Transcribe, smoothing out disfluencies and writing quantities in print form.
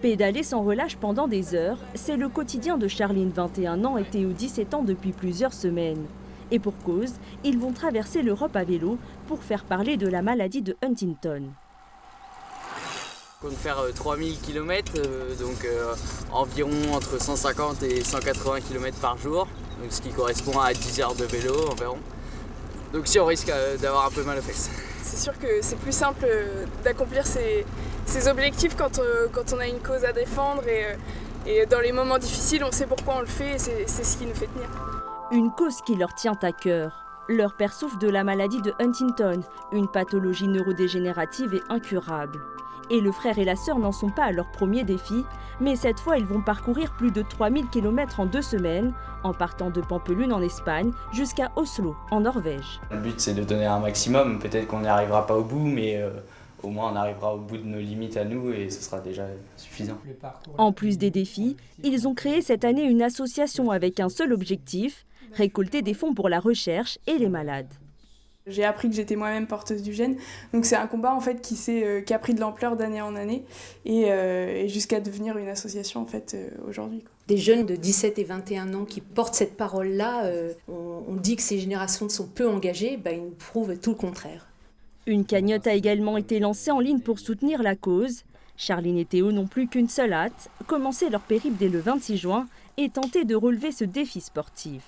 Pédaler sans relâche pendant des heures, c'est le quotidien de Charline, 21 ans, et Théo, 17 ans, depuis plusieurs semaines. Et pour cause, ils vont traverser l'Europe à vélo pour faire parler de la maladie de Huntington. On compte faire 3000 km, donc environ entre 150 et 180 km par jour, donc ce qui correspond à 10 heures de vélo environ. Donc si on risque d'avoir un peu mal aux fesses. C'est sûr que c'est plus simple d'accomplir ses objectifs quand on a une cause à défendre et dans les moments difficiles, on sait pourquoi on le fait et c'est ce qui nous fait tenir. Une cause qui leur tient à cœur. Leur père souffre de la maladie de Huntington, une pathologie neurodégénérative et incurable. Et le frère et la sœur n'en sont pas à leur premier défi, mais cette fois ils vont parcourir plus de 3000 km en 2 semaines, en partant de Pampelune en Espagne jusqu'à Oslo en Norvège. Le but c'est de donner un maximum, peut-être qu'on n'y arrivera pas au bout, mais au moins on arrivera au bout de nos limites à nous et ce sera déjà suffisant. En plus des défis, ils ont créé cette année une association avec un seul objectif, récolter des fonds pour la recherche et les malades. J'ai appris que j'étais moi-même porteuse du gène, donc c'est un combat en fait qui a pris de l'ampleur d'année en année et jusqu'à devenir une association en fait aujourd'hui. Des jeunes de 17 et 21 ans qui portent cette parole-là, on dit que ces générations sont peu engagées, ils nous prouvent tout le contraire. Une cagnotte a également été lancée en ligne pour soutenir la cause. Charline et Théo n'ont plus qu'une seule hâte, commencer leur périple dès le 26 juin et tenter de relever ce défi sportif.